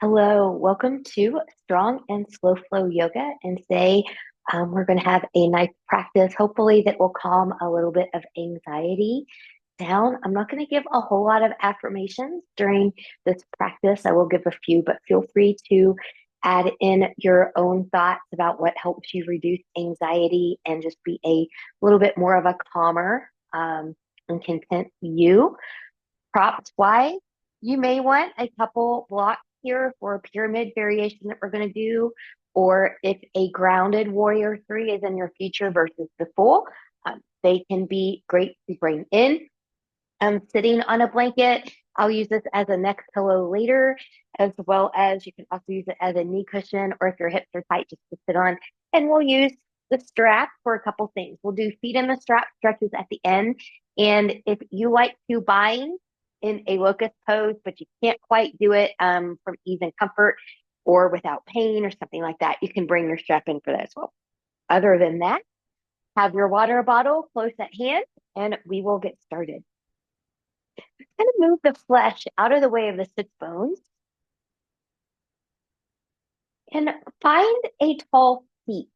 Hello, welcome to Strong and Slow Flow Yoga. And today we're going to have a nice practice, hopefully, that will calm a little bit of anxiety down. I'm not going to give a whole lot of affirmations during this practice. I will give a few, but feel free to add in your own thoughts about what helps you reduce anxiety and just be a little bit more of a calmer and content you. Props wise, you may want a couple blocks here for a pyramid variation that we're going to do, or if a grounded warrior three is in your future versus the full, they can be great to bring in. Sitting on a blanket, I'll use this as a neck pillow later, as well as you can also use it as a knee cushion, or if your hips are tight, just to sit on. And we'll use the strap for a couple things. We'll do feet in the strap stretches at the end. And if you like to bind in a locust pose, but you can't quite do it from ease and comfort or without pain or something like that, you can bring your strap in for that as well. Other than that, have your water bottle close at hand, and we will get started. Kind of move the flesh out of the way of the sits bones and find a tall seat.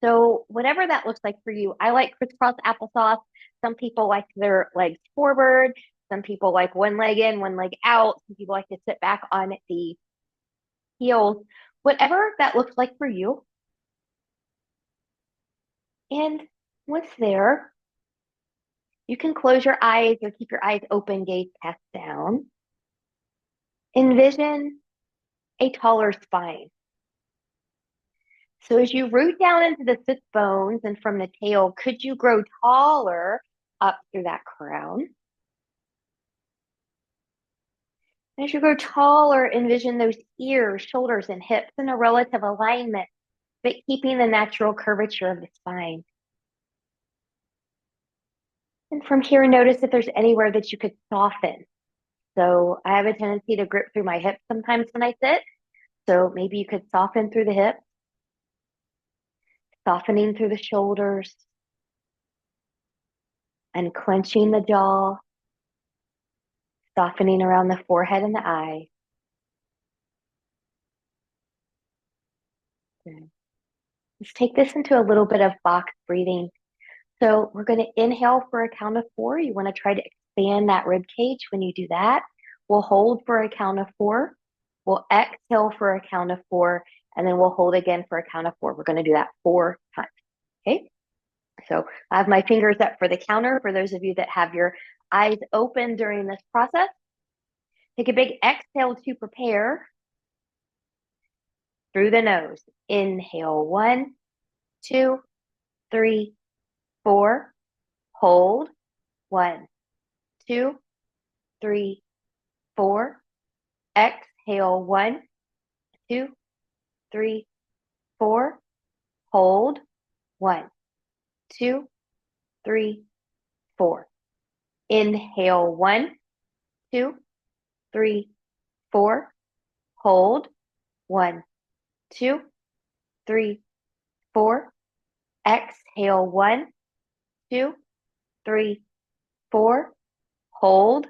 So whatever that looks like for you, I like crisscross applesauce. Some people like their legs forward. Some people like one leg in, one leg out. Some people like to sit back on the heels. Whatever that looks like for you. And once there, you can close your eyes or keep your eyes open, gaze cast down. Envision a taller spine. So as you root down into the sits bones and from the tail, could you grow taller up through that crown? As you grow taller, envision those ears, shoulders, and hips in a relative alignment, but keeping the natural curvature of the spine. And from here, notice if there's anywhere that you could soften. So I have a tendency to grip through my hips sometimes when I sit. So maybe you could soften through the hips, softening through the shoulders, and clenching the jaw, softening around the forehead and the eyes. Let's take this into a little bit of box breathing. So we're going to inhale for a count of four. You want to try to expand that rib cage when you do that. We'll hold for a count of four. We'll exhale for a count of four, and then we'll hold again for a count of four. We're going to do that 4 times. Okay. So I have my fingers up for the counter. For those of you that have your eyes open during this process, take a big exhale to prepare through the nose. Inhale, 1, 2, 3, 4. Hold, 1, 2, 3, 4. Exhale, 1, 2, 3, 4. Hold, 1, 2, 3, 4. Inhale, 1, 2, 3, 4. Hold, 1, 2, 3, 4. Exhale, 1, 2, 3, 4. Hold,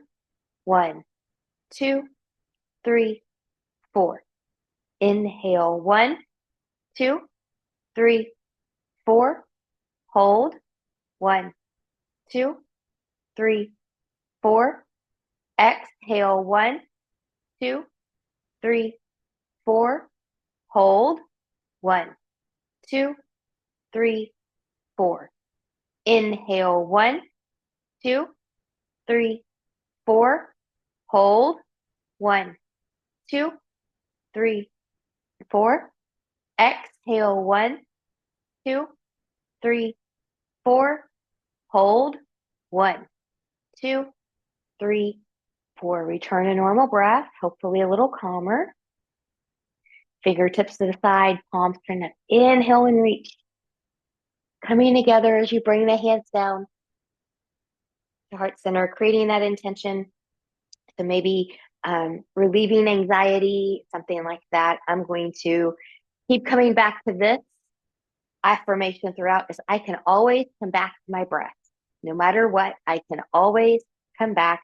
1, 2, 3, 4. Inhale, 1, 2, 3, 4. Hold, 1, 2, 3, 4. Exhale, 1, 2, 3, 4. Hold, 1, 2, 3, 4. Inhale, 1, 2, 3, 4. Hold, 1, 2, 3, 4. Exhale, 1, 2, 3, 4. Hold, 1, 2, 3, 4. Return to normal breath, hopefully a little calmer. Fingertips to the side, palms turned up. Inhale and reach. Coming together as you bring the hands down to heart center, creating that intention. So maybe relieving anxiety, something like that. I'm going to keep coming back to this affirmation throughout is I can always come back to my breath. No matter what, I can always come back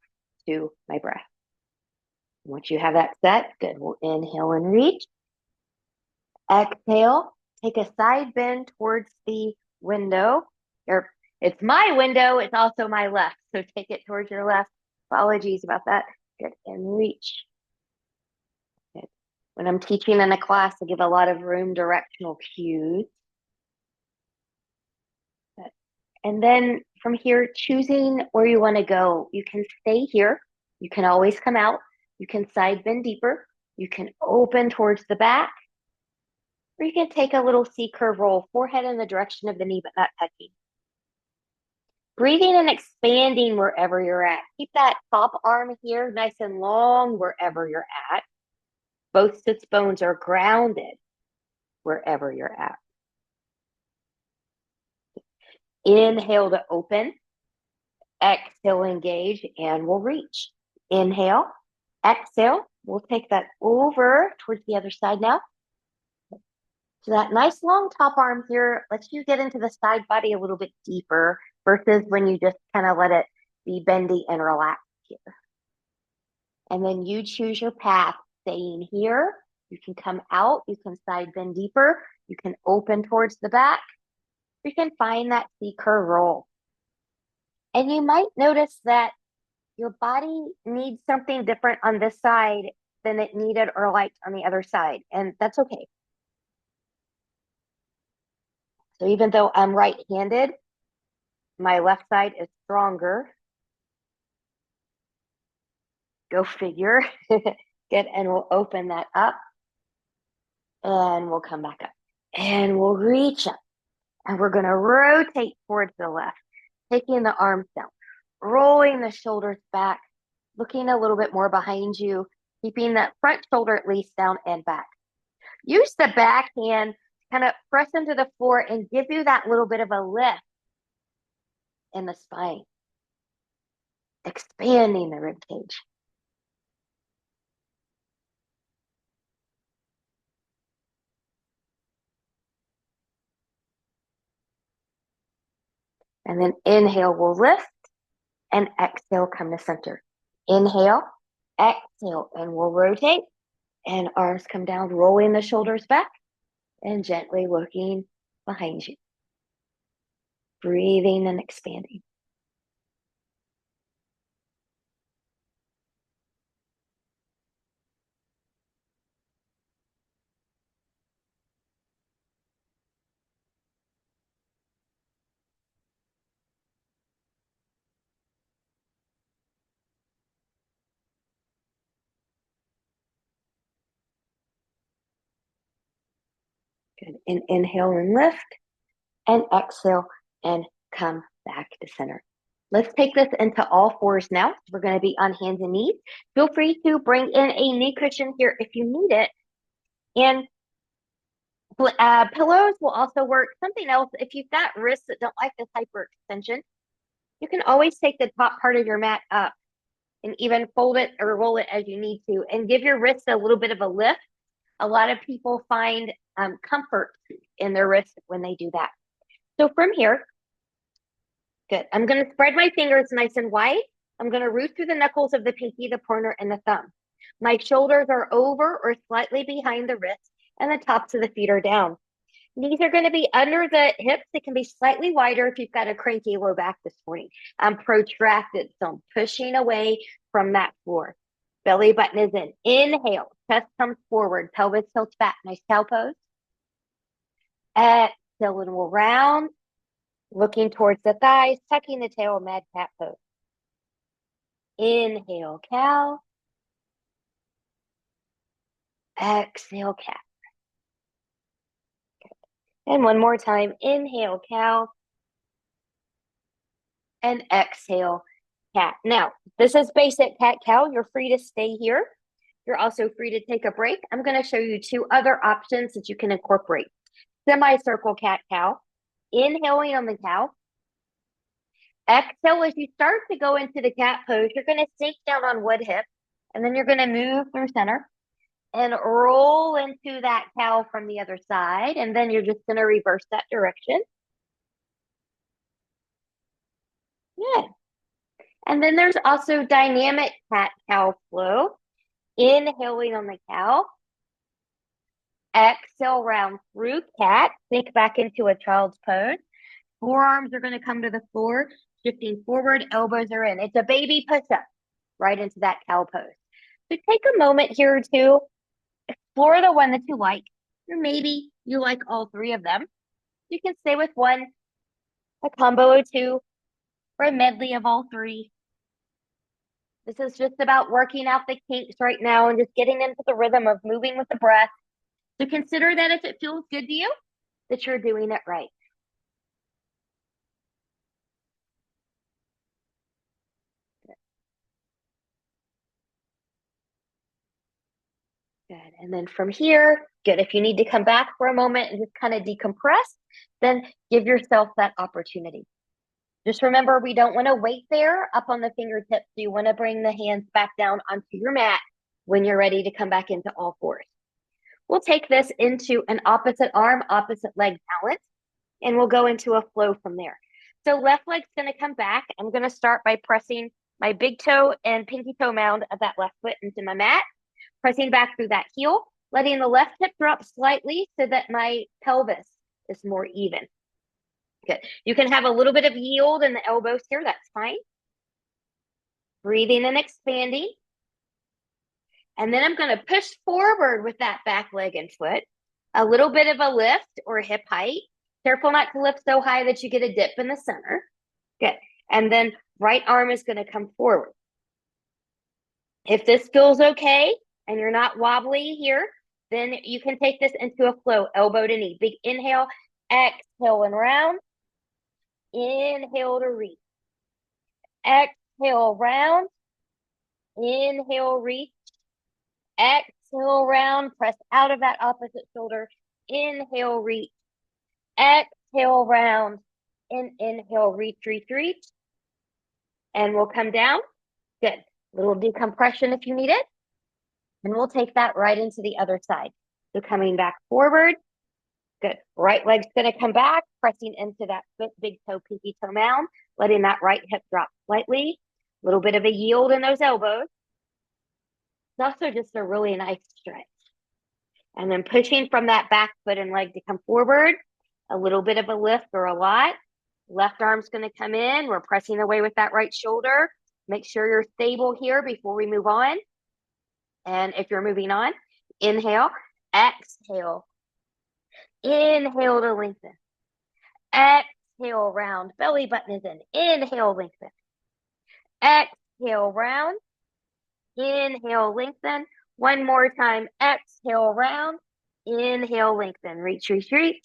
to my breath. Once you have that set, good. We'll inhale and reach. Exhale, take a side bend towards the window. Or it's my window, it's also my left. So take it towards your left. Apologies about that. Good. And reach. Good. When I'm teaching in a class, I give a lot of room directional cues. Good. And then from here, choosing where you want to go. You can stay here. You can always come out. You can side bend deeper. You can open towards the back. Or you can take a little C curve roll, forehead in the direction of the knee, but not touching. Breathing and expanding wherever you're at. Keep that top arm here nice and long wherever you're at. Both sits bones are grounded wherever you're at. Inhale to open. Exhale, engage, and we'll reach. Inhale. Exhale. We'll take that over towards the other side now. So that nice long top arm here lets you get into the side body a little bit deeper versus when you just kind of let it be bendy and relaxed here. And then you choose your path, staying here. You can come out, you can side bend deeper, you can open towards the back, you can find that C curve roll. And you might notice that your body needs something different on this side than it needed or liked on the other side, and that's okay. So even though I'm right-handed, my left side is stronger. Go figure. Good, and we'll open that up. And we'll come back up. And we'll reach up. And we're going to rotate towards the left, taking the arms down, rolling the shoulders back, looking a little bit more behind you, keeping that front shoulder at least down and back. Use the back hand to kind of press into the floor and give you that little bit of a lift in the spine, expanding the rib cage. And then inhale, we'll lift, and exhale, come to center. Inhale, exhale, and we'll rotate, and arms come down, rolling the shoulders back, and gently looking behind you. Breathing and expanding. Good. And inhale and lift, and exhale and come back to center. Let's take this into all fours now. We're going to be on hands and knees. Feel free to bring in a knee cushion here if you need it. And pillows will also work. Something else, if you've got wrists that don't like this hyperextension, you can always take the top part of your mat up and even fold it or roll it as you need to and give your wrists a little bit of a lift. A lot of people find comfort in their wrists when they do that. So from here, good. I'm going to spread my fingers nice and wide. I'm going to root through the knuckles of the pinky, the pointer, and the thumb. My shoulders are over or slightly behind the wrist, and the tops of the feet are down. Knees are going to be under the hips. They can be slightly wider if you've got a cranky low back this morning. I'm protracted, so I'm pushing away from that floor. Belly button is in. Inhale, chest comes forward, pelvis tilts back. Nice cow pose. Exhale, and we'll round. Looking towards the thighs, tucking the tail, mad cat pose. Inhale, cow. Exhale, cat. And one more time. Inhale, cow. And exhale, cat. Now, this is basic cat-cow. You're free to stay here. You're also free to take a break. I'm going to show you two other options that you can incorporate. Semicircle cat-cow. Inhaling on the cow. Exhale, as you start to go into the cat pose, you're going to sink down on wood hip, and then you're going to move through center and roll into that cow from the other side, and then you're just going to reverse that direction. Good. And then there's also dynamic cat-cow flow. Inhaling on the cow. Exhale, round through cat. Sink back into a child's pose. Forearms are going to come to the floor, shifting forward, elbows are in. It's a baby push-up right into that cow pose. So take a moment here to explore the one that you like, or maybe you like all three of them. You can stay with one, a combo of two, or a medley of all three. This is just about working out the kinks right now and just getting into the rhythm of moving with the breath. So consider that if it feels good to you, that you're doing it right. Good. And then from here, good. If you need to come back for a moment and just kind of decompress, then give yourself that opportunity. Just remember, we don't want to wait there up on the fingertips. You want to bring the hands back down onto your mat when you're ready to come back into all fours. We'll take this into an opposite arm, opposite leg balance, and we'll go into a flow from there. So left leg's going to come back. I'm going to start by pressing my big toe and pinky toe mound of that left foot into my mat, pressing back through that heel, letting the left hip drop slightly so that my pelvis is more even. Good. You can have a little bit of yield in the elbows here. That's fine. Breathing and expanding. And then I'm going to push forward with that back leg and foot. A little bit of a lift or hip height. Careful not to lift so high that you get a dip in the center. Good. And then right arm is going to come forward. If this feels okay and you're not wobbly here, then you can take this into a flow, elbow to knee. Big inhale, exhale and round. Inhale to reach. Exhale, round. Inhale, reach. Exhale, round. Press out of that opposite shoulder. Inhale, reach. Exhale, round. And inhale, reach, reach, reach. And we'll come down. Good. Little decompression if you need it. And we'll take that right into the other side. So coming back forward. Good. Right leg's going to come back, pressing into that big toe, pinky toe mound, letting that right hip drop slightly. A little bit of a yield in those elbows. It's also just a really nice stretch. And then pushing from that back foot and leg to come forward. A little bit of a lift or a lot. Left arm's going to come in. We're pressing away with that right shoulder. Make sure you're stable here before we move on. And if you're moving on, inhale, exhale. Inhale to lengthen. Exhale, round. Belly button is in. Inhale, lengthen. Exhale, round. Inhale, lengthen. One more time. Exhale, round. Inhale, lengthen. Reach, reach, reach.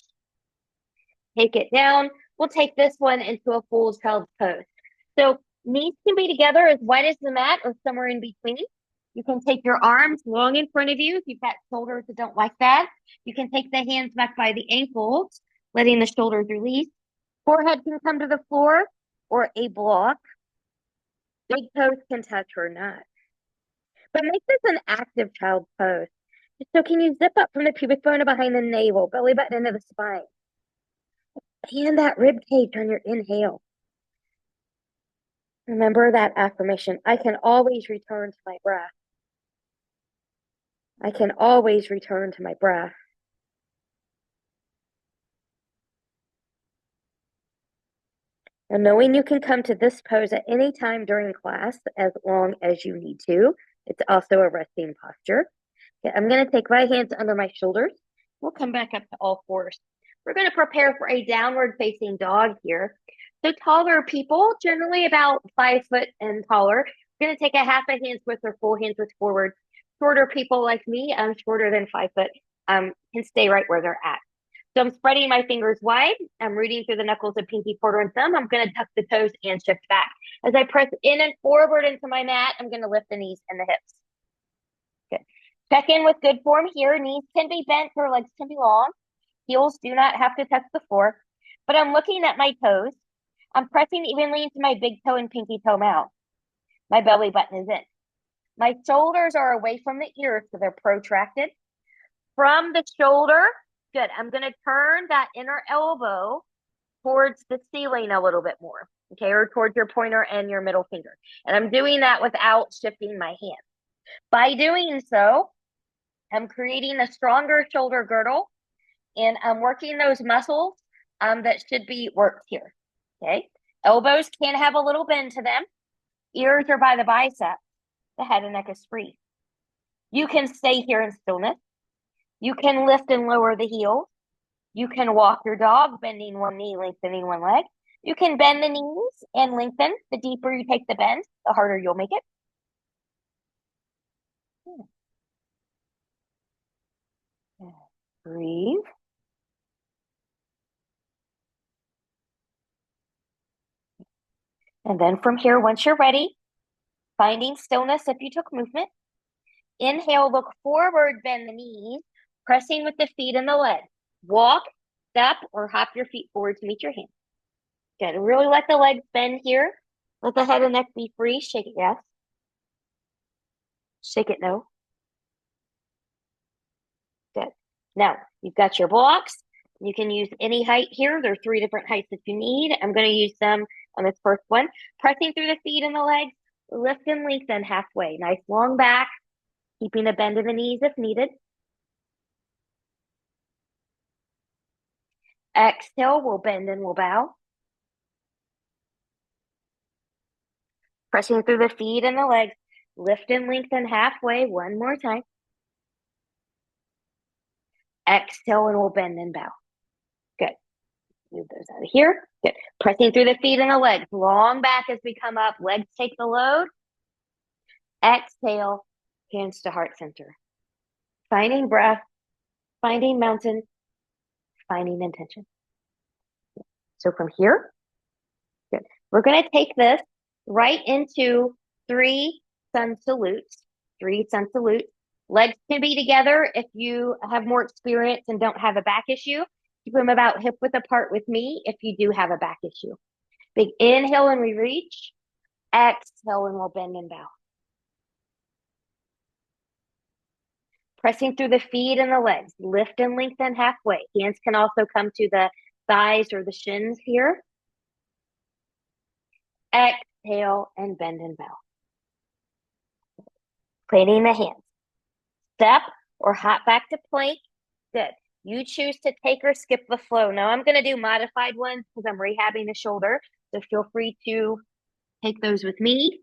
Take it down. We'll take this one into a full child's pose. So knees can be together as wide as the mat or somewhere in between. You can take your arms long in front of you if you've got shoulders that don't like that. You can take the hands back by the ankles, letting the shoulders release. Forehead can come to the floor or a block. Big toes can touch or not. But make this an active child pose. So can you zip up from the pubic bone behind the navel, belly button into the spine? Hand that rib cage on your inhale. Remember that affirmation. I can always return to my breath. I can always return to my breath. And knowing you can come to this pose at any time during class as long as you need to. It's also a resting posture. Okay, I'm going to take my hands under my shoulders. We'll come back up to all fours. We're going to prepare for a downward facing dog here. So taller people, generally about 5 foot and taller, we're going to take a half a hand's width or full hand's width forward. Shorter people like me, I'm shorter than 5 foot, can stay right where they're at. So I'm spreading my fingers wide. I'm rooting through the knuckles of pinky, pointer, and thumb. I'm going to tuck the toes and shift back. As I press in and forward into my mat, I'm going to lift the knees and the hips. Good. Check in with good form here. Knees can be bent or legs can be long. Heels do not have to touch the floor. But I'm looking at my toes. I'm pressing evenly into my big toe and pinky toe mound. My belly button is in. My shoulders are away from the ears, so they're protracted. From the shoulder, good. I'm going to turn that inner elbow towards the ceiling a little bit more, okay, or towards your pointer and your middle finger. And I'm doing that without shifting my hand. By doing so, I'm creating a stronger shoulder girdle and I'm working those muscles that should be worked here. Okay. Elbows can have a little bend to them. Ears are by the biceps. The head and neck is free. You can stay here in stillness. You can lift and lower the heels. You can walk your dog, bending one knee, lengthening one leg. You can bend the knees and lengthen. The deeper you take the bend, the harder you'll make it. Breathe. And then from here, once you're ready, finding stillness if you took movement. Inhale, look forward, bend the knees, pressing with the feet and the legs. Walk, step, or hop your feet forward to meet your hands. Good. Really let the legs bend here. Let the head and neck be free. Shake it, yes. Shake it, no. Good. Now, you've got your blocks. You can use any height here. There are 3 different heights that you need. I'm going to use them on this first one. Pressing through the feet and the legs. Lift and lengthen halfway. Nice long back. Keeping a bend in the knees if needed. Exhale, we'll bend and we'll bow. Pressing through the feet and the legs. Lift and lengthen halfway. One more time. Exhale and we'll bend and bow. Good. Move those out of here. Good. Pressing through the feet and the legs. Long back as we come up. Legs take the load. Exhale, hands to heart center. Finding breath, finding mountain, finding intention. So from here, good. We're going to take this right into 3 sun salutes. 3 sun salutes. Legs can be together if you have more experience and don't have a back issue. Keep them about hip width apart with me if you do have a back issue. Big inhale and we reach. Exhale and we'll bend and bow. Pressing through the feet and the legs. Lift and lengthen halfway. Hands can also come to the thighs or the shins here. Exhale and bend and bow. Planting the hands. Step or hop back to plank. Good. You choose to take or skip the flow. Now I'm going to do modified ones because I'm rehabbing the shoulder. So feel free to take those with me.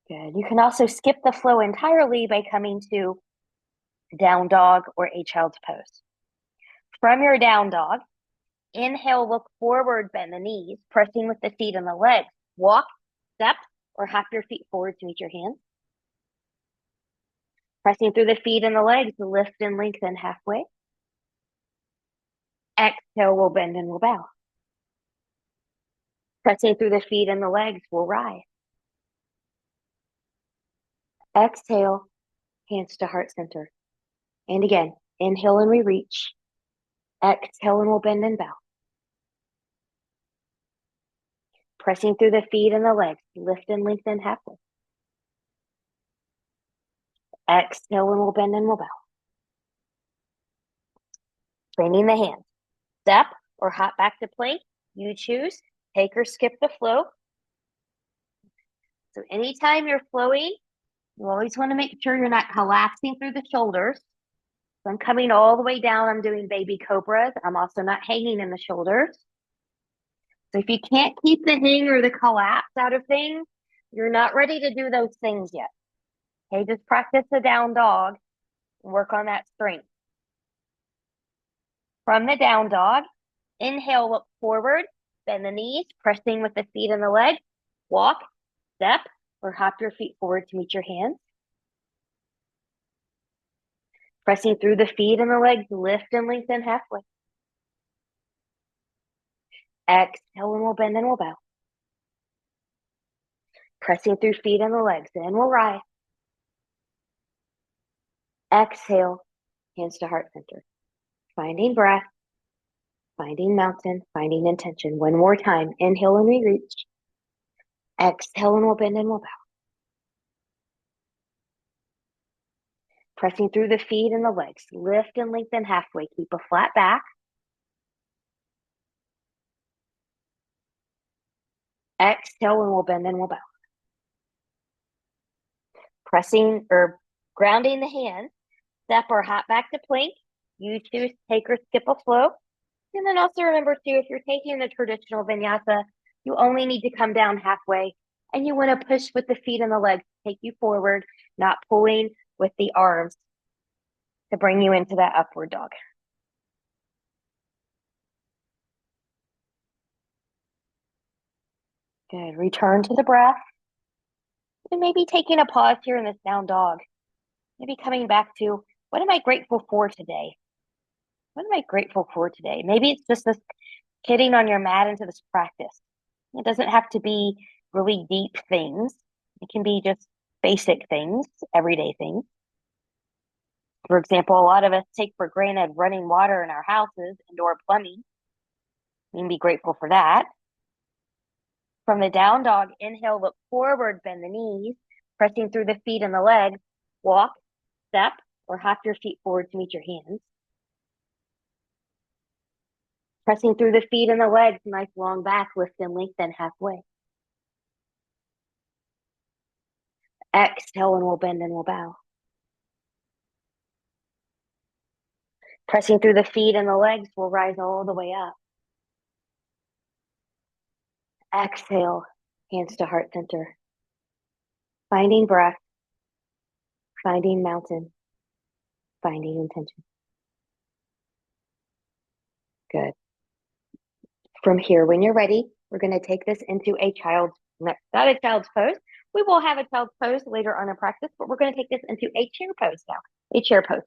Good. You can also skip the flow entirely by coming to down dog or a child's pose. From your down dog, inhale, look forward, bend the knees, pressing with the feet and the legs. Walk, step, or hop your feet forward to meet your hands. Pressing through the feet and the legs, lift and lengthen halfway. Exhale, we'll bend and we'll bow. Pressing through the feet and the legs, we'll rise. Exhale, hands to heart center. And again, inhale and we reach. Exhale and we'll bend and bow. Pressing through the feet and the legs, lift and lengthen halfway. Exhale and we'll bend and we'll bow. Training the hands. Step or hop back to plank. You choose. Take or skip the flow. So anytime you're flowing, you always want to make sure you're not collapsing through the shoulders. So I'm coming all the way down. I'm doing baby cobras. I'm also not hanging in the shoulders. So if you can't keep the hang or the collapse out of things, you're not ready to do those things yet. Okay, just practice the down dog and work on that strength. From the down dog, inhale, look forward, bend the knees, pressing with the feet and the legs. Walk, step, or hop your feet forward to meet your hands. Pressing through the feet and the legs, lift and lengthen halfway. Exhale and we'll bend and we'll bow. Pressing through feet and the legs, and we'll rise. Exhale, hands to heart center. Finding breath, finding mountain, finding intention. One more time. Inhale and we reach. Exhale and we'll bend and we'll bow. Pressing through the feet and the legs. Lift and lengthen halfway. Keep a flat back. Exhale and we'll bend and we'll bow. Pressing or grounding the hands. Step or hop back to plank. You choose take or skip a flow. And then also remember too, if you're taking the traditional vinyasa, you only need to come down halfway and you want to push with the feet and the legs to take you forward, not pulling with the arms to bring you into that upward dog. Good. Return to the breath. And maybe taking a pause here in this down dog. Maybe coming back to, what am I grateful for today? What am I grateful for today? Maybe it's just this getting on your mat into this practice. It doesn't have to be really deep things. It can be just basic things, everyday things. For example, a lot of us take for granted running water in our houses, indoor plumbing. We can be grateful for that. From the down dog, inhale, look forward, bend the knees, pressing through the feet and the legs. Walk, step, or hop your feet forward to meet your hands. Pressing through the feet and the legs, nice long back, lift and lengthen halfway. Exhale and we'll bend and we'll bow. Pressing through the feet and the legs, we'll rise all the way up. Exhale, hands to heart center. Finding breath, finding mountain, finding intention. Good. From here, when you're ready, we're going to take this into a child's, not a child's pose. We will have a child's pose later on in practice, but we're going to take this into a chair pose now, a chair pose.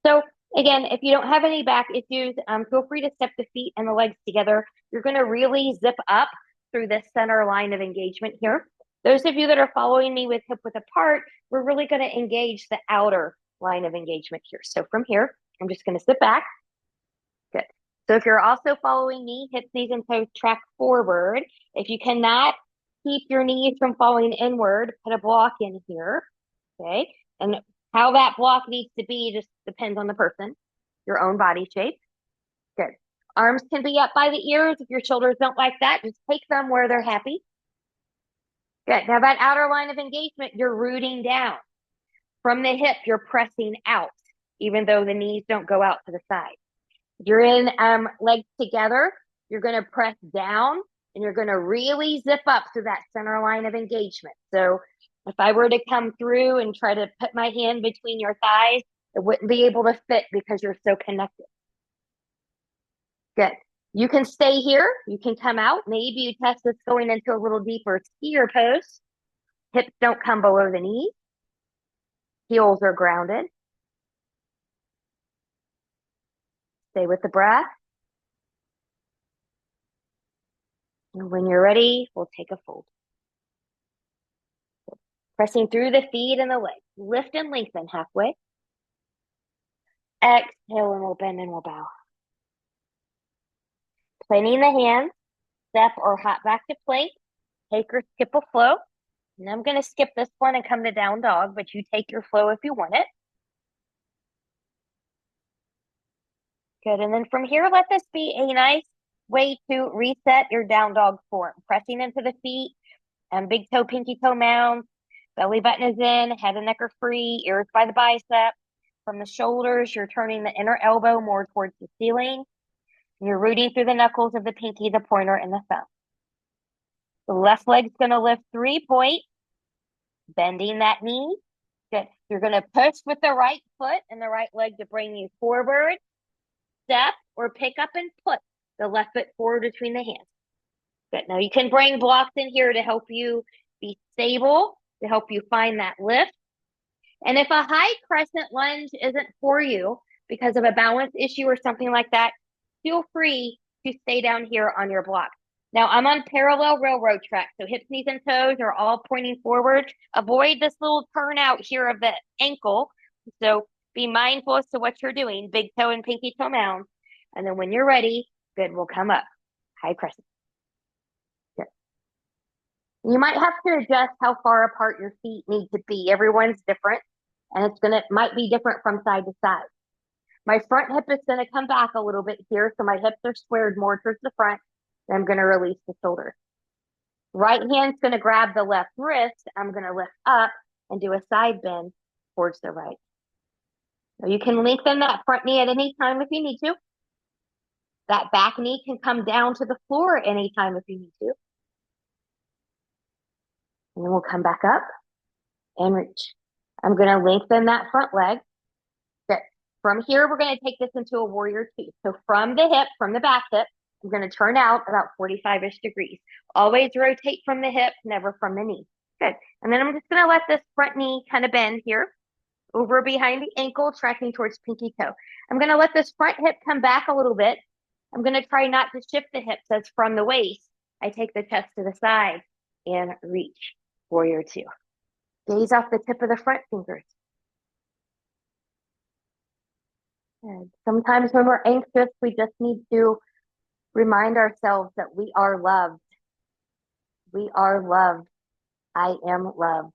So again, if you don't have any back issues, feel free to step the feet and the legs together. You're going to really zip up through this center line of engagement here. Those of you that are following me with hip width apart, we're really going to engage the outer line of engagement here. So from here, I'm just going to sit back. Good. So if you're also following me, hips, knees, and toes track forward. If you cannot keep your knees from falling inward, put a block in here, okay? And how that block needs to be just depends on the person, your own body shape. Good. Arms can be up by the ears. If your shoulders don't like that, just take them where they're happy. Good. Now that outer line of engagement, you're rooting down. From the hip, you're pressing out, even though the knees don't go out to the side. You're in legs together. You're going to press down and you're going to really zip up to that center line of engagement. So if I were to come through and try to put my hand between your thighs, it wouldn't be able to fit because you're so connected. Good. You can stay here. You can come out. Maybe you test this going into a little deeper skier pose. Hips don't come below the knees. Heels are grounded. Stay with the breath. And when you're ready, we'll take a fold. Pressing through the feet and the legs. Lift and lengthen halfway. Exhale and we'll bend and we'll bow. Planting the hands, step or hop back to plank. Take or skip a flow. And I'm going to skip this one and come to down dog, but you take your flow if you want it. Good. And then from here, let this be a nice way to reset your down dog form. Pressing into the feet and big toe, pinky toe mounds. Belly button is in, head and neck are free, ears by the bicep. From the shoulders, you're turning the inner elbow more towards the ceiling. And you're rooting through the knuckles of the pinky, the pointer, and the thumb. The left leg's going to lift 3-point, bending that knee. Good. You're going to push with the right foot and the right leg to bring you forward. Step or pick up and put the left foot forward between the hands. Good. Now you can bring blocks in here to help you be stable, to help you find that lift. And if a high crescent lunge isn't for you because of a balance issue or something like that, feel free to stay down here on your block. Now I'm on parallel railroad track, so hips, knees, and toes are all pointing forward. Avoid this little turnout here of the ankle. So be mindful as to what you're doing. Big toe and pinky toe mounds. And then when you're ready, good, we'll come up. High crescent. Good. You might have to adjust how far apart your feet need to be. Everyone's different. And might be different from side to side. My front hip is gonna come back a little bit here, so my hips are squared more towards the front. Then I'm gonna release the shoulder. Right hand's gonna grab the left wrist. I'm gonna lift up and do a side bend towards the right. So you can lengthen that front knee at any time if you need to. That back knee can come down to the floor anytime if you need to. And then we'll come back up and reach. I'm going to lengthen that front leg. Good. From here, we're going to take this into a warrior two. So from the hip, from the back hip, I'm going to turn out about 45-ish degrees. Always rotate from the hip, never from the knee. Good. And then I'm just going to let this front knee kind of bend here over behind the ankle, tracking towards pinky toe. I'm going to let this front hip come back a little bit. I'm going to try not to shift the hips as from the waist. I take the chest to the side and reach, warrior two. Gaze off the tip of the front fingers. And sometimes when we're anxious, we just need to remind ourselves that we are loved. We are loved. I am loved.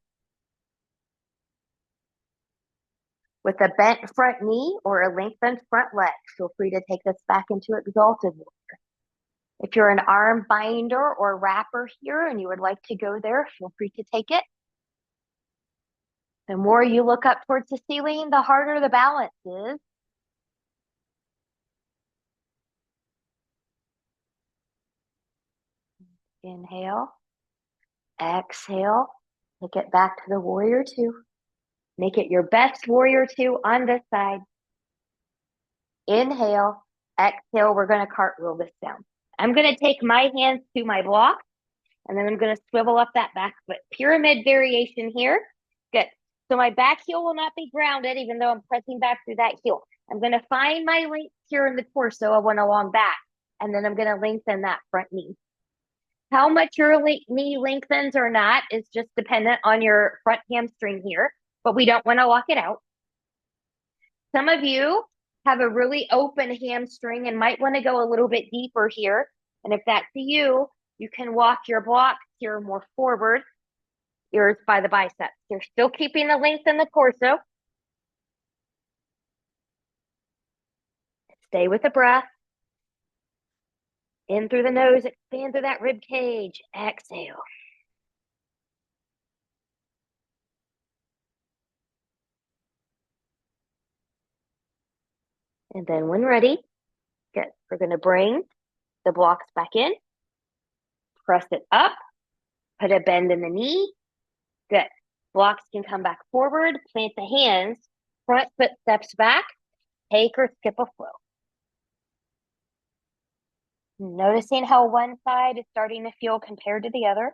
With a bent front knee or a lengthened front leg, feel free to take this back into exalted warrior. If you're an arm binder or wrapper here and you would like to go there, feel free to take it. The more you look up towards the ceiling, the harder the balance is. Inhale, exhale, take it back to the warrior two. Make it your best warrior two on this side. Inhale, exhale, we're going to cartwheel this down. I'm going to take my hands to my block, and then I'm going to swivel up that back foot. Pyramid variation here. Good. So my back heel will not be grounded, even though I'm pressing back through that heel. I'm going to find my length here in the torso. I want a long back, and then I'm going to lengthen that front knee. How much your knee lengthens or not is just dependent on your front hamstring here, but we don't want to lock it out. Some of you have a really open hamstring and might want to go a little bit deeper here. And if that's you, you can walk your blocks here more forward, ears by the biceps. You're still keeping the length in the torso. Stay with the breath. In through the nose, expand through that rib cage. Exhale. And then when ready, good. We're going to bring the blocks back in. Press it up. Put a bend in the knee. Good. Blocks can come back forward. Plant the hands. Front foot steps back. Take or skip a flow. Noticing how one side is starting to feel compared to the other.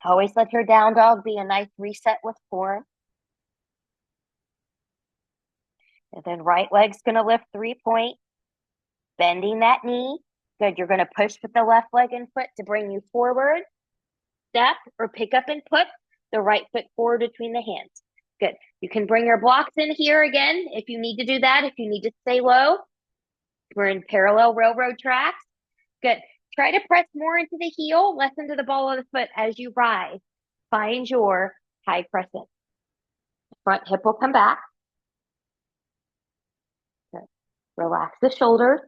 Always let your down dog be a nice reset with form. And then right leg's going to lift 3-point. Bending that knee. Good. You're going to push with the left leg and foot to bring you forward. Step or pick up and put the right foot forward between the hands. Good. You can bring your blocks in here again if you need to do that, if you need to stay low. We're in parallel railroad tracks. Good. Try to press more into the heel, less into the ball of the foot as you rise. Find your high crescent. Front hip will come back. Good. Relax the shoulders.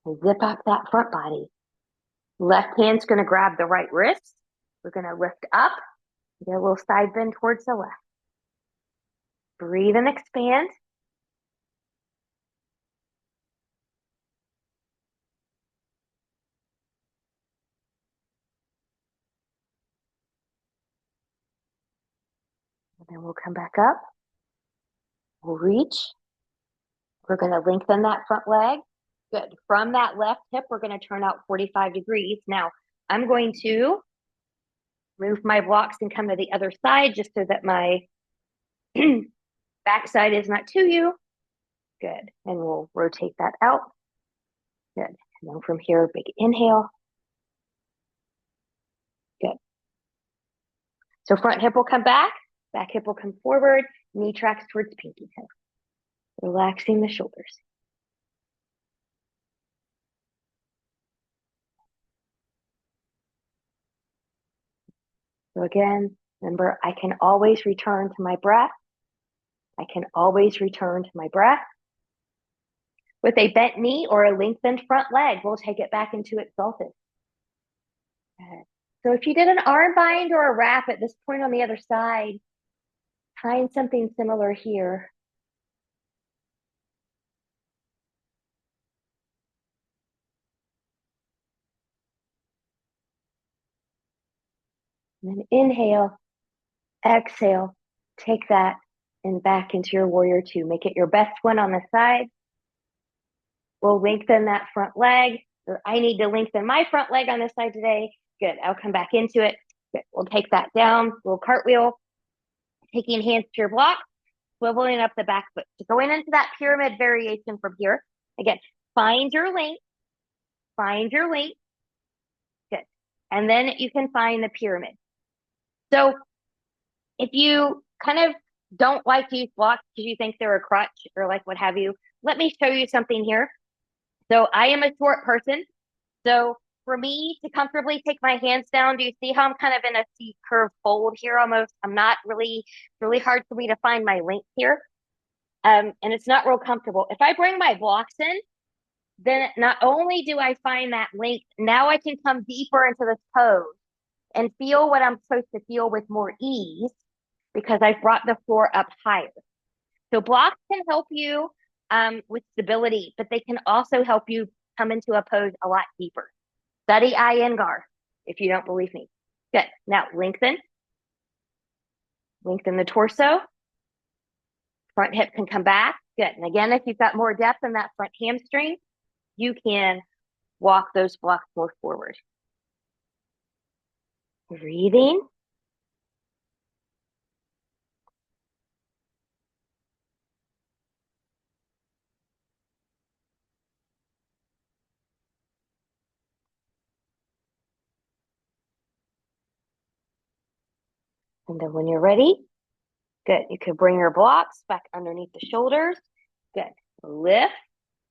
Zip up that front body. Left hand's going to grab the right wrist. We're going to lift up. Get a little side bend towards the left. Breathe and expand. And then we'll come back up. We'll reach. We're going to lengthen that front leg. Good. From that left hip, we're going to turn out 45 degrees. Now, I'm going to move my blocks and come to the other side just so that my back side is not to you. Good. And we'll rotate that out. Good. And then from here, big inhale. Good. So front hip will come back hip will come forward, knee tracks towards pinky toe. Relaxing the shoulders. So again, remember, I can always return to my breath. I can always return to my breath. With a bent knee or a lengthened front leg, we'll take it back into exalted. Good. So if you did an arm bind or a wrap at this point on the other side, find something similar here. And then inhale, exhale, take that and back into your warrior two. Make it your best one on the side. We'll lengthen that front leg, or I need to lengthen my front leg on this side today. Good, I'll come back into it. Good, we'll take that down, little cartwheel, taking hands to your block, swiveling up the back foot. So going into that pyramid variation from here. Again, find your length, find your length. Good. And then you can find the pyramid. So if you kind of don't like to use blocks because you think they're a crutch or like what have you, let me show you something here. So I am a short person. So for me to comfortably take my hands down, do you see how I'm kind of in a C curve fold here almost? I'm not really, really hard for me to find my length here. And it's not real comfortable. If I bring my blocks in, then not only do I find that length, now I can come deeper into this pose and feel what I'm supposed to feel with more ease because I've brought the floor up higher. So blocks can help you with stability, but they can also help you come into a pose a lot deeper. Study Iyengar if you don't believe me. Good. Now lengthen. Lengthen the torso. Front hip can come back. Good. And again, if you've got more depth in that front hamstring, you can walk those blocks more forward. Breathing. And then when you're ready, good. You can bring your blocks back underneath the shoulders. Good. Lift,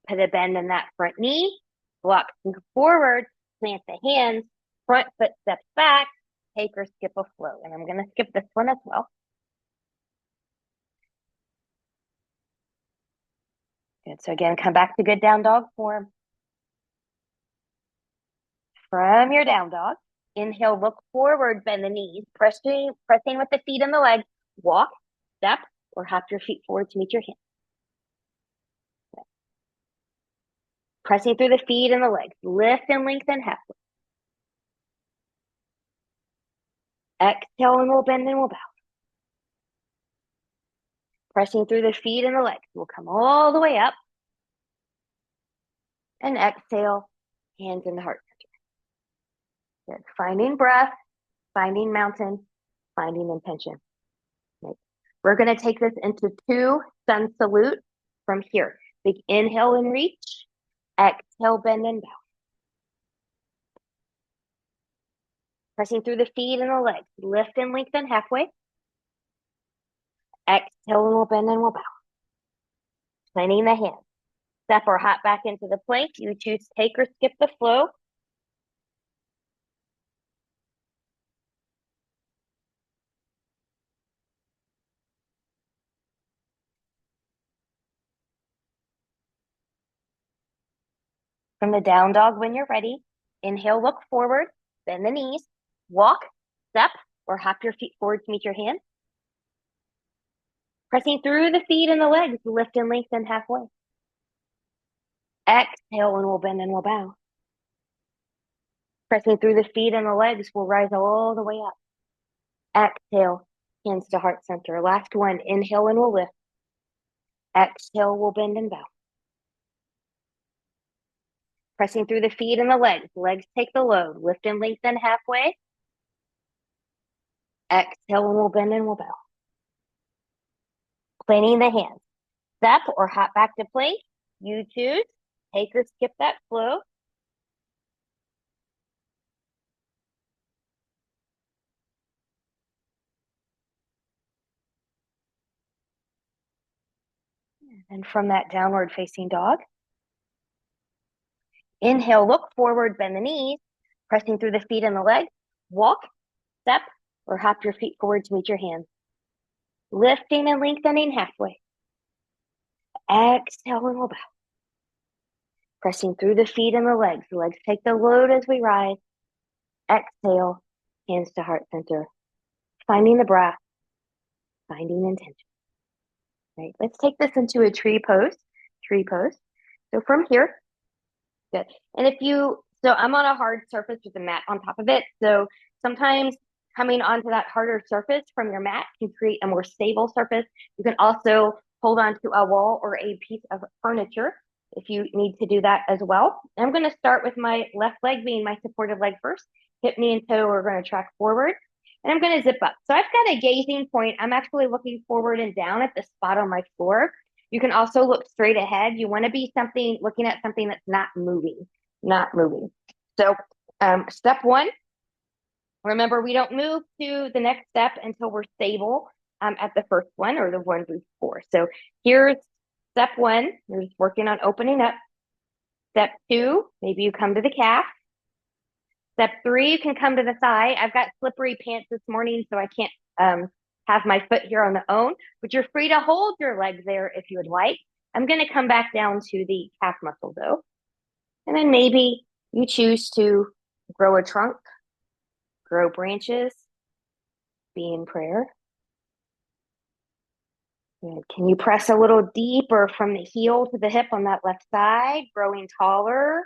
put a bend in that front knee, block forward, plant the hands, front foot steps back, take or skip a flow. And I'm going to skip this one as well. Good. So again, come back to good down dog form. From your down dog, inhale, look forward, bend the knees, pressing with the feet and the legs, walk, step, or hop your feet forward to meet your hands. Pressing through the feet and the legs, lift and lengthen halfway. Exhale and we'll bend and we'll bow. Pressing through the feet and the legs, we'll come all the way up. And exhale, hands in the heart center. Good. Finding breath, finding mountain, finding intention. Right. We're going to take this into two sun salute from here. Big inhale and reach. Exhale, bend and bow. Pressing through the feet and the legs. Lift and lengthen halfway. Exhale and we'll bend and we'll bow. Planting the hands. Step or hop back into the plank. You choose take or skip the flow. From the down dog when you're ready, inhale, look forward, bend the knees, walk, step, or hop your feet forward to meet your hands. Pressing through the feet and the legs, lift and lengthen halfway. Exhale and we'll bend and we'll bow. Pressing through the feet and the legs, we'll rise all the way up. Exhale, hands to heart center. Last one, inhale and we'll lift. Exhale, we'll bend and bow. Pressing through the feet and the legs. Legs take the load. Lift and lengthen halfway. Exhale and we'll bend and we'll bow. Planting the hands. Step or hop back to plank. You choose. Take or skip that flow. And from that downward facing dog, inhale, look forward, bend the knees, pressing through the feet and the legs. Walk, step, or hop your feet forward to meet your hands. Lifting and lengthening halfway. Exhale and we'll bow. Pressing through the feet and the legs. The legs take the load as we rise. Exhale, hands to heart center. Finding the breath, finding intention. Right, let's take this into a tree pose. Tree pose. So from here, good. And so I'm on a hard surface with a mat on top of it. So sometimes coming onto that harder surface from your mat can create a more stable surface. You can also hold on to a wall or a piece of furniture if you need to do that as well. I'm going to start with my left leg being my supportive leg first. Hip, knee, and toe are going to track forward. And I'm going to zip up. So I've got a gazing point. I'm actually looking forward and down at the spot on my floor. You can also look straight ahead. You want to be looking at something that's not moving. So step one, remember we don't move to the next step until we're stable at the first one or the one before. So here's step one, you're just working on opening up. Step two, maybe you come to the calf. Step three, you can come to the thigh. I've got slippery pants this morning, so I can't have my foot here on the own, but you're free to hold your leg there if you would like. I'm going to come back down to the calf muscle though. And then maybe you choose to grow a trunk, grow branches, be in prayer. Good. Can you press a little deeper from the heel to the hip on that left side, growing taller?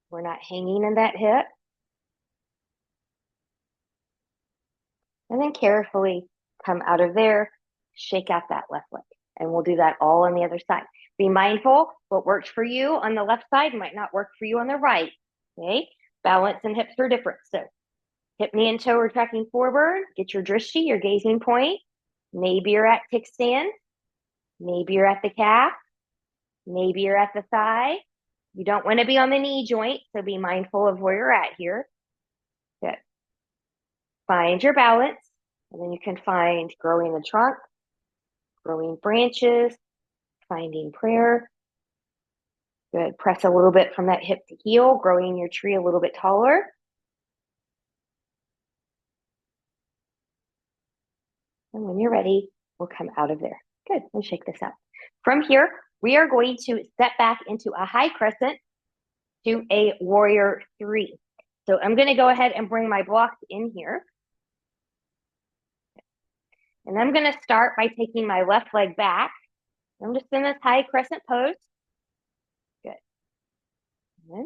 We're not hanging in that hip. And then carefully come out of there, shake out that left leg. And we'll do that all on the other side. Be mindful, what works for you on the left side might not work for you on the right. Okay? Balance and hips are different. So hip, knee, and toe are tracking forward. Get your drishti, your gazing point. Maybe you're at kickstand. Maybe you're at the calf. Maybe you're at the thigh. You don't want to be on the knee joint, so be mindful of where you're at here. Good. Find your balance, and then you can find growing the trunk, growing branches, finding prayer. Good. Press a little bit from that hip to heel, growing your tree a little bit taller. And when you're ready, we'll come out of there. Good. Let's shake this up. From here, we are going to step back into a high crescent to a warrior three. So I'm going to go ahead and bring my blocks in here. And I'm going to start by taking my left leg back. I'm just in this high crescent pose. Good.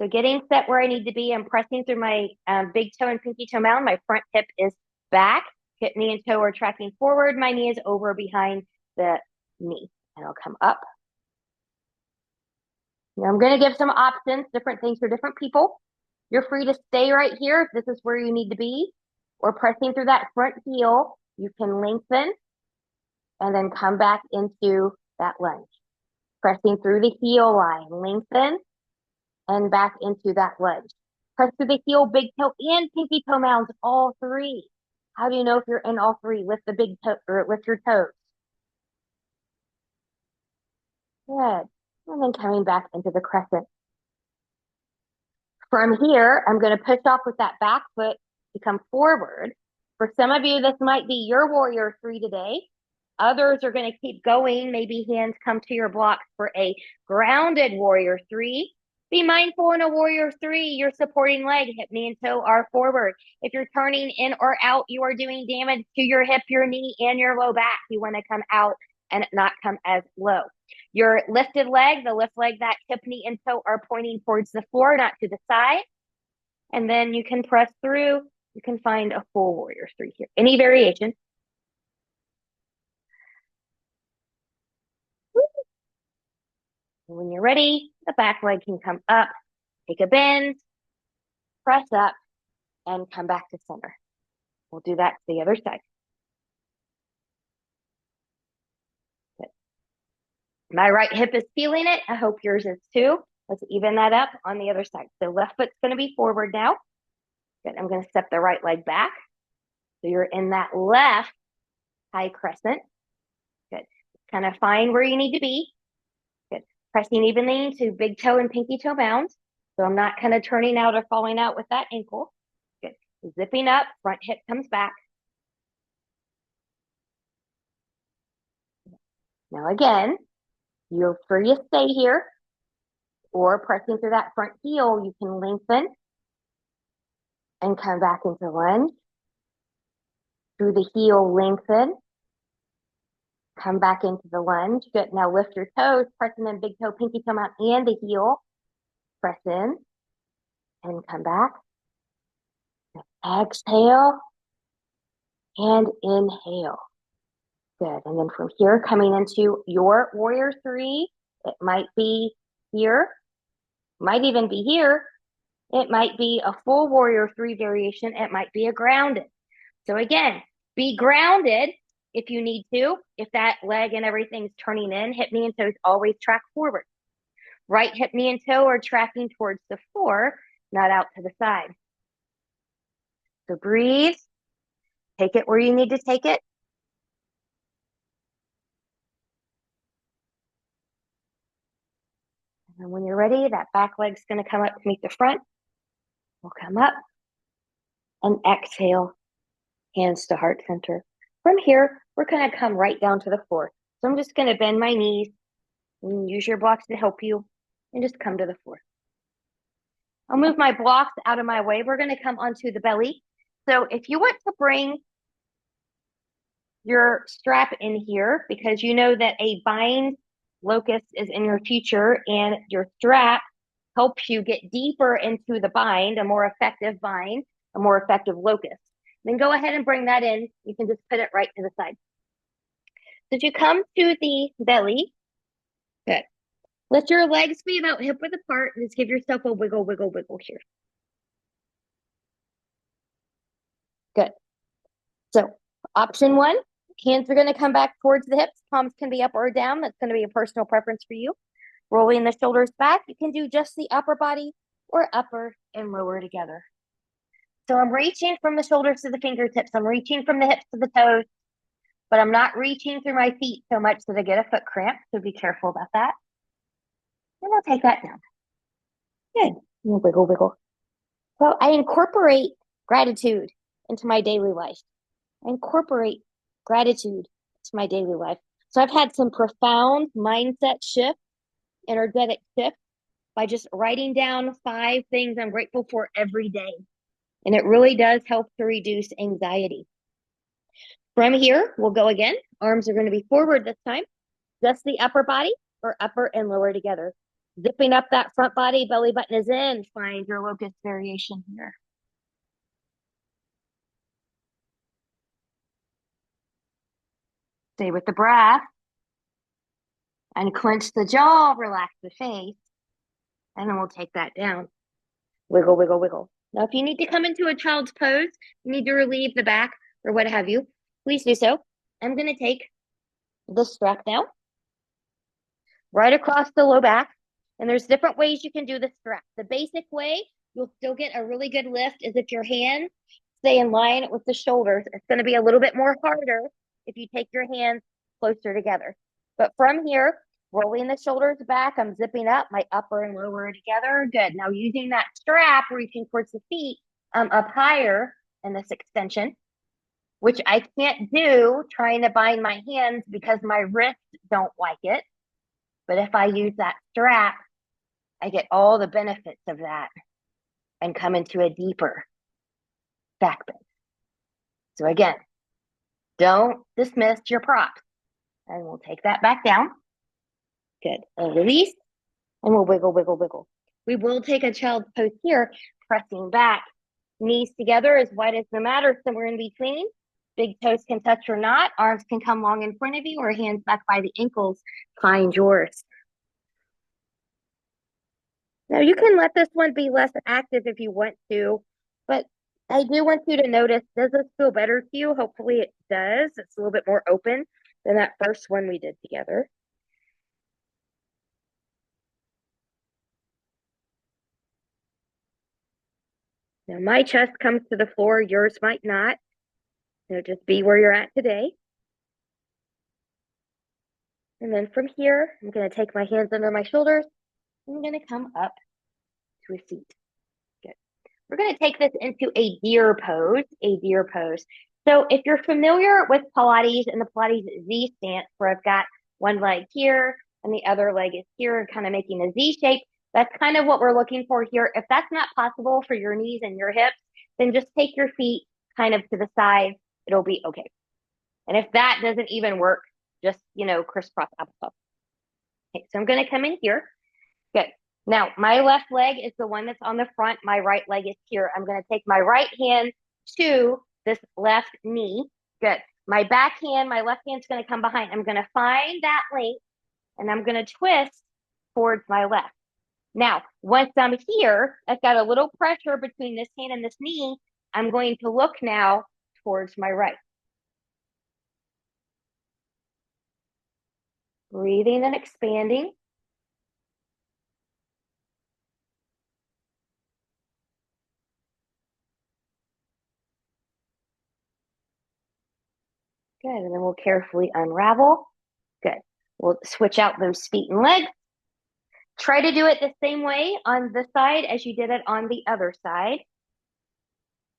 So getting set where I need to be, I'm pressing through my big toe and pinky toe mound. My front hip is back. Hip, knee, and toe are tracking forward. My knee is over behind the knee. And I'll come up. Now I'm going to give some options, different things for different people. You're free to stay right here if this is where you need to be, or pressing through that front heel. You can lengthen and then come back into that lunge. Pressing through the heel line, lengthen and back into that lunge. Press through the heel, big toe, and pinky toe mounds, all three. How do you know if you're in all three? Lift the big toe or lift your toes. Good. And then coming back into the crescent. From here, I'm going to push off with that back foot to come forward. For some of you, this might be your warrior three today. Others are going to keep going. Maybe hands come to your blocks for a grounded warrior three. Be mindful in a warrior three, your supporting leg, hip, knee, and toe are forward. If you're turning in or out, you are doing damage to your hip, your knee, and your low back. You want to come out and not come as low. Your lifted leg, the lift leg, that hip, knee, and toe are pointing towards the floor, not to the side. And then you can press through. You can find a full warrior three here. Any variation. When you're ready, the back leg can come up, take a bend, press up, and come back to center. We'll do that to the other side. Good. My right hip is feeling it. I hope yours is too. Let's even that up on the other side. So left foot's going to be forward now. Good. I'm going to step the right leg back. So you're in that left high crescent. Good. Kind of find where you need to be. Good. Pressing evenly into big toe and pinky toe mounds. So I'm not kind of turning out or falling out with that ankle. Good. Zipping up, front hip comes back. Now again, you're free to stay here or pressing through that front heel, you can lengthen and come back into lunge. Through the heel, lengthen. Come back into the lunge. Good. Now lift your toes, pressing in big toe, pinky toe out, and the heel. Press in and come back. Exhale and inhale. Good. And then from here, coming into your warrior three, it might be here, might even be here. It might be a full warrior three variation. It might be a grounded. So again, be grounded if you need to. If that leg and everything's turning in, hip, knee, and toes always track forward. Right hip, knee, and toe are tracking towards the floor, not out to the side. So breathe. Take it where you need to take it. And when you're ready, that back leg's going to come up to meet the front. We'll come up and exhale, hands to heart center. From here, we're going to come right down to the floor. So I'm just going to bend my knees and use your blocks to help you and just come to the floor. I'll move my blocks out of my way. We're going to come onto the belly. So if you want to bring your strap in here, because you know that a bind locust is in your future and your strap helps you get deeper into the bind, a more effective bind, a more effective locust. Then go ahead and bring that in. You can just put it right to the side. So as you come to the belly, good. Let your legs be about hip width apart and just give yourself a wiggle, wiggle, wiggle here. Good. So option one, hands are going to come back towards the hips. Palms can be up or down. That's going to be a personal preference for you. Rolling the shoulders back. You can do just the upper body or upper and lower together. So I'm reaching from the shoulders to the fingertips. I'm reaching from the hips to the toes, but I'm not reaching through my feet so much that I get a foot cramp. So be careful about that. And I'll take that down. Good. Wiggle, wiggle. So I incorporate gratitude into my daily life. I incorporate gratitude into my daily life. So I've had some profound mindset shift, energetic shift by just writing down 5 things I'm grateful for every day. And it really does help to reduce anxiety. From here, we'll go again. Arms are going to be forward this time. Just the upper body or upper and lower together. Zipping up that front body, belly button is in. Find your locust variation here. Stay with the breath. And clench the jaw, relax the face. And then we'll take that down. Wiggle, wiggle, wiggle. Now, if you need to come into a child's pose, you need to relieve the back or what have you, please do so. I'm going to take the strap now, right across the low back. And there's different ways you can do the strap. The basic way, you'll still get a really good lift, is if your hands stay in line with the shoulders. It's going to be a little bit more harder if you take your hands closer together. But from here, rolling the shoulders back, I'm zipping up my upper and lower together. Good. Now using that strap, reaching towards the feet, I'm up higher in this extension, which I can't do trying to bind my hands because my wrists don't like it. But if I use that strap, I get all the benefits of that and come into a deeper back bend. So again, don't dismiss your props. And we'll take that back down. Good. And release. And we'll wiggle, wiggle, wiggle. We will take a child's pose here, pressing back. Knees together as wide as the mat or somewhere in between. Big toes can touch or not. Arms can come long in front of you or hands back by the ankles. Find yours. Now you can let this one be less active if you want to, but I do want you to notice, does this feel better to you? Hopefully it does. It's a little bit more open than that first one we did together. Now my chest comes to the floor, yours might not. So just be where you're at today. And then from here, I'm going to take my hands under my shoulders. I'm going to come up to a seat. Good. We're going to take this into a deer pose, So if you're familiar with Pilates and the Pilates Z stance, where I've got one leg here and the other leg is here, kind of making a Z shape. That's kind of what we're looking for here. If that's not possible for your knees and your hips, then just take your feet kind of to the side. It'll be okay. And if that doesn't even work, just, crisscross applesauce. Okay, so I'm going to come in here. Good. Now, my left leg is the one that's on the front. My right leg is here. I'm going to take my right hand to this left knee. Good. My back hand, my left hand's going to come behind. I'm going to find that length and I'm going to twist towards my left. Now, once I'm here, I've got a little pressure between this hand and this knee. I'm going to look now towards my right. Breathing and expanding. Good, and then we'll carefully unravel. Good. We'll switch out those feet and legs. Try to do it the same way on the side as you did it on the other side.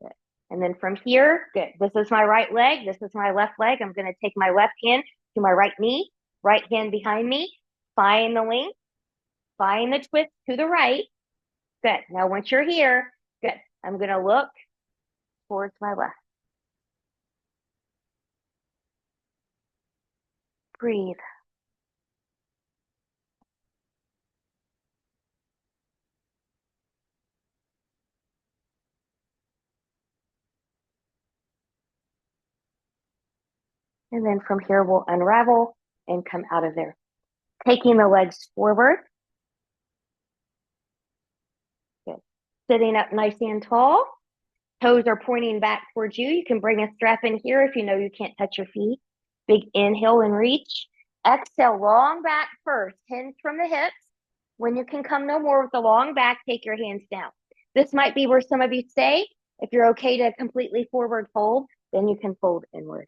Good. And then from here, good. This is my right leg. This is my left leg. I'm going to take my left hand to my right knee, right hand behind me, find the length, find the twist to the right. Good. Now, once you're here, good. I'm going to look towards my left. Breathe. And then from here, we'll unravel and come out of there. Taking the legs forward. Good. Sitting up nice and tall. Toes are pointing back towards you. You can bring a strap in here if you know you can't touch your feet. Big inhale and reach. Exhale, long back first. Hinge from the hips. When you can come no more with the long back, take your hands down. This might be where some of you stay. If you're okay to completely forward fold, then you can fold inward.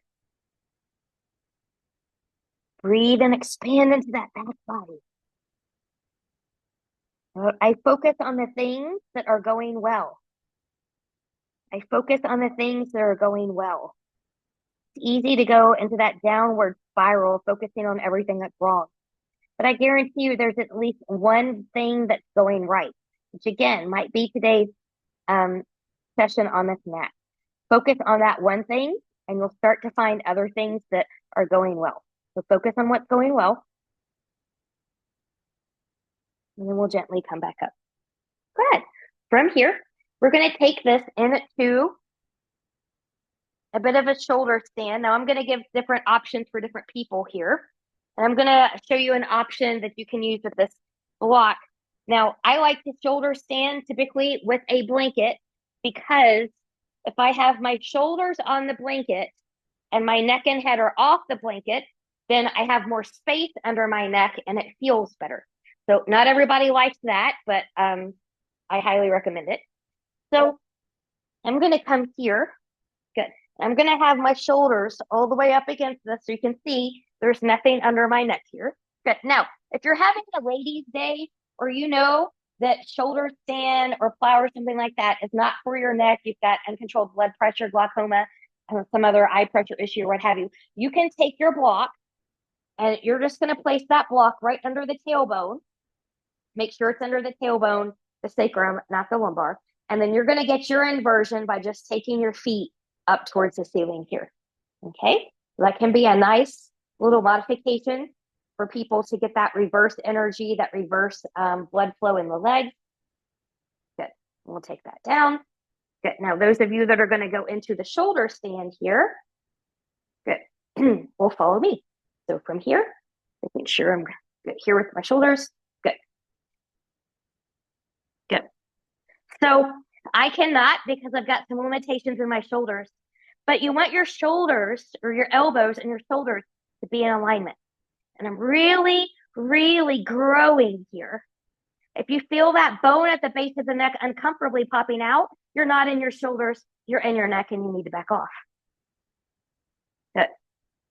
Breathe and expand into that back body. I focus on the things that are going well. I focus on the things that are going well. It's easy to go into that downward spiral, focusing on everything that's wrong. But I guarantee you there's at least one thing that's going right, which again might be today's session on this mat. Focus on that one thing and you'll start to find other things that are going well. So focus on what's going well. And then we'll gently come back up. Good. From here, we're going to take this into a bit of a shoulder stand. Now I'm going to give different options for different people here. And I'm going to show you an option that you can use with this block. Now, I like to shoulder stand typically with a blanket because if I have my shoulders on the blanket and my neck and head are off the blanket, then I have more space under my neck and it feels better. So not everybody likes that, but I highly recommend it. So I'm going to come here. Good. I'm going to have my shoulders all the way up against this so you can see there's nothing under my neck here. Good. Now, if you're having a ladies' day or you know that shoulder stand or plow or something like that is not for your neck, you've got uncontrolled blood pressure, glaucoma, or some other eye pressure issue or what have you, you can take your block and you're just going to place that block right under the tailbone. Make sure it's under the tailbone, the sacrum, not the lumbar. And then you're going to get your inversion by just taking your feet up towards the ceiling here. Okay, that can be a nice little modification for people to get that reverse energy, that reverse blood flow in the leg. Good. We'll take that down. Good. Now, those of you that are going to go into the shoulder stand here, good, will follow me. So from here, making sure I'm good here with my shoulders. Good. Good. So I cannot because I've got some limitations in my shoulders, but you want your shoulders or your elbows and your shoulders to be in alignment. And I'm really, really growing here. If you feel that bone at the base of the neck uncomfortably popping out, you're not in your shoulders, you're in your neck and you need to back off. Good.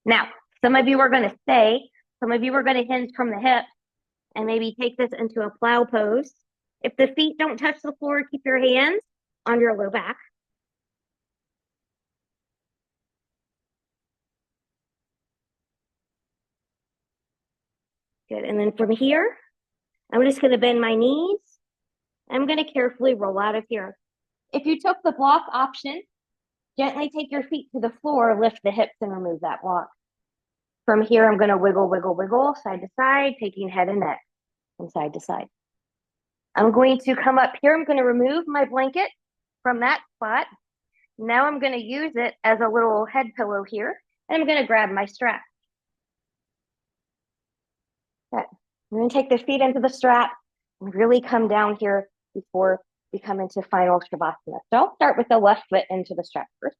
Now, some of you are going to stay, some of you are going to hinge from the hips and maybe take this into a plow pose. If the feet don't touch the floor, keep your hands on your low back. Good. And then from here, I'm just going to bend my knees. I'm going to carefully roll out of here. If you took the block option, gently take your feet to the floor, lift the hips and remove that block. From here, I'm going to wiggle, wiggle, wiggle, side to side, taking head and neck from side to side. I'm going to come up here. I'm going to remove my blanket from that spot. Now I'm going to use it as a little head pillow here, and I'm going to grab my strap. Okay. I'm going to take the feet into the strap and really come down here before we come into final Shavasana. So I'll start with the left foot into the strap first.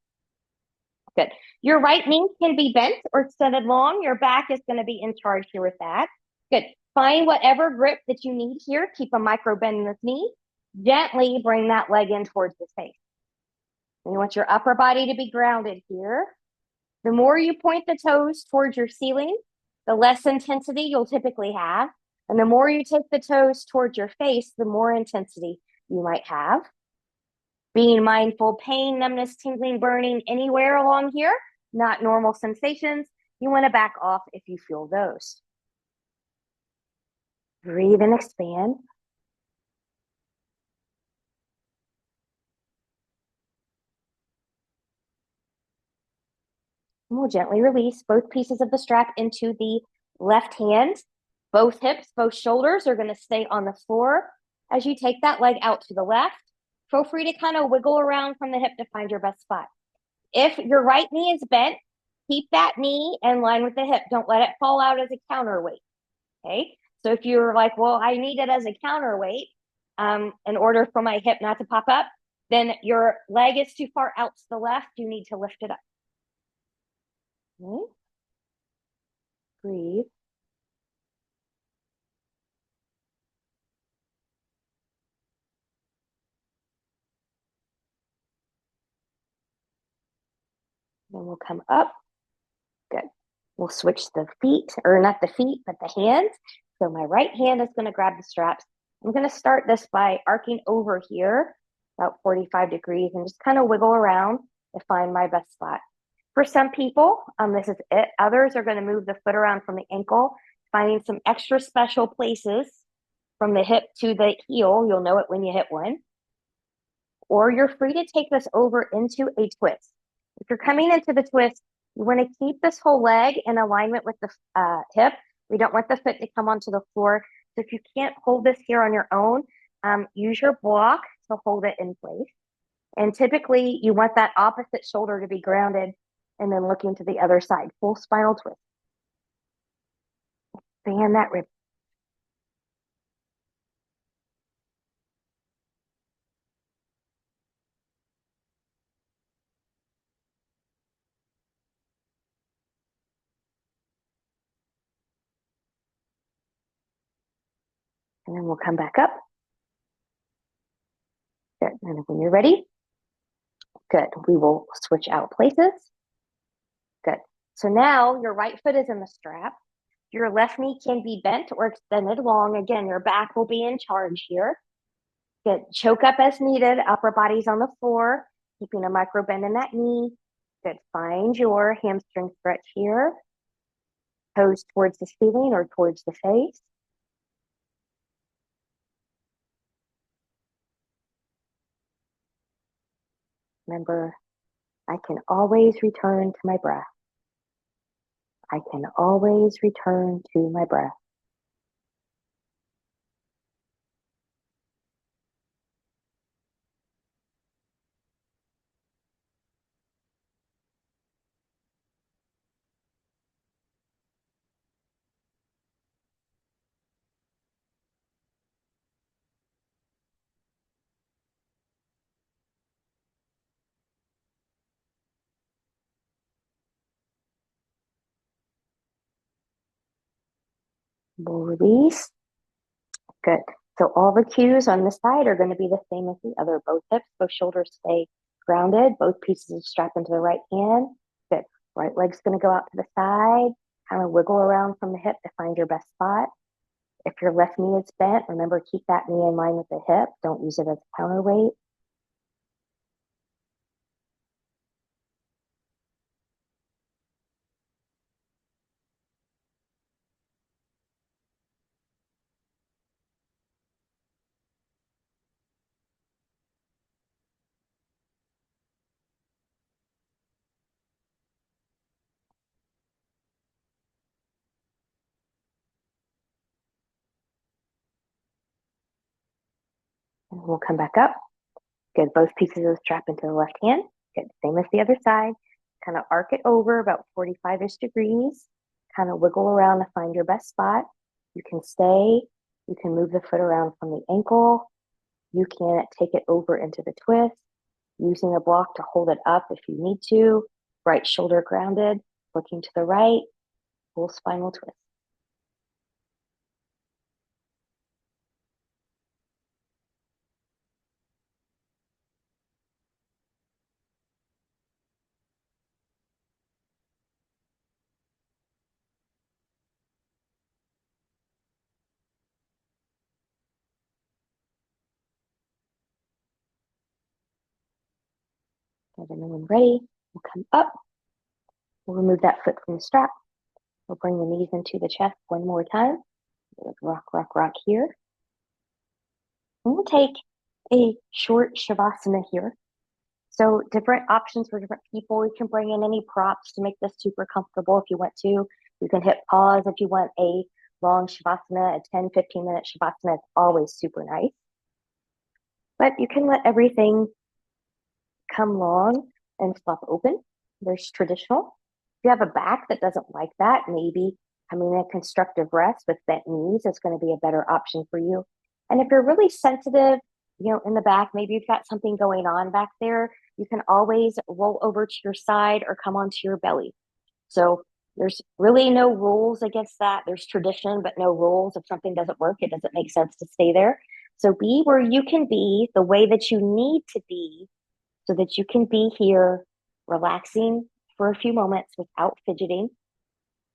Good. Your right knee can be bent or extended long. Your back is going to be in charge here with that. Good. Find whatever grip that you need here. Keep a micro bend in the knee. Gently bring that leg in towards the face. And you want your upper body to be grounded here. The more you point the toes towards your ceiling, the less intensity you'll typically have. And the more you take the toes towards your face, the more intensity you might have. Being mindful, pain, numbness, tingling, burning anywhere along here, not normal sensations. You want to back off if you feel those. Breathe and expand. And we'll gently release both pieces of the strap into the left hand. Both hips, both shoulders are going to stay on the floor. As you take that leg out to the left, feel free to kind of wiggle around from the hip to find your best spot. If your right knee is bent, keep that knee in line with the hip. Don't let it fall out as a counterweight. Okay. So if you're like, well, I need it as a counterweight in order for my hip not to pop up, then your leg is too far out to the left. You need to lift it up. Okay. Breathe. Then we'll come up. Good. We'll switch the feet, or not the feet, but the hands. So my right hand is going to grab the straps. I'm going to start this by arcing over here, about 45 degrees, and just kind of wiggle around to find my best spot. For some people, this is it. Others are going to move the foot around from the ankle, finding some extra special places from the hip to the heel. You'll know it when you hit one. Or you're free to take this over into a twist. If you're coming into the twist, you want to keep this whole leg in alignment with the hip. We don't want the foot to come onto the floor. So if you can't hold this here on your own, use your block to hold it in place. And typically you want that opposite shoulder to be grounded and then looking to the other side. Full spinal twist. Expand that rib. And then we'll come back up. Good. And when you're ready, good. We will switch out places. Good. So now your right foot is in the strap. Your left knee can be bent or extended long. Again, your back will be in charge here. Good. Choke up as needed. Upper body's on the floor, keeping a micro bend in that knee. Good. Find your hamstring stretch here. Toes towards the ceiling or towards the face. Remember, I can always return to my breath. I can always return to my breath. We'll release. Good. So all the cues on this side are going to be the same as the other. Both hips, both shoulders stay grounded. Both pieces of strap into the right hand. Good. Right leg's going to go out to the side. Kind of wiggle around from the hip to find your best spot. If your left knee is bent, remember, keep that knee in line with the hip. Don't use it as a counterweight. We'll come back up. Get both pieces of the strap into the left hand. Good. Same as the other side. Kind of arc it over about 45-ish degrees. Kind of wiggle around to find your best spot. You can stay. You can move the foot around from the ankle. You can take it over into the twist, using a block to hold it up if you need to. Right shoulder grounded, looking to the right, full spinal twist. Get everyone ready. We'll come up. We'll remove that foot from the strap. We'll bring the knees into the chest one more time. Rock, rock, rock here. And we'll take a short Shavasana here. So different options for different people. You can bring in any props to make this super comfortable if you want to. You can hit pause if you want a long Shavasana, a 10, 15-minute Shavasana. It's always super nice. But you can let everything come long and flop open. There's traditional. If you have a back that doesn't like that, maybe coming in a constructive rest with bent knees is going to be a better option for you. And if you're really sensitive, in the back, maybe you've got something going on back there, you can always roll over to your side or come onto your belly. So there's really no rules against that. There's tradition, but no rules. If something doesn't work, it doesn't make sense to stay there. So be where you can be the way that you need to be so that you can be here relaxing for a few moments without fidgeting.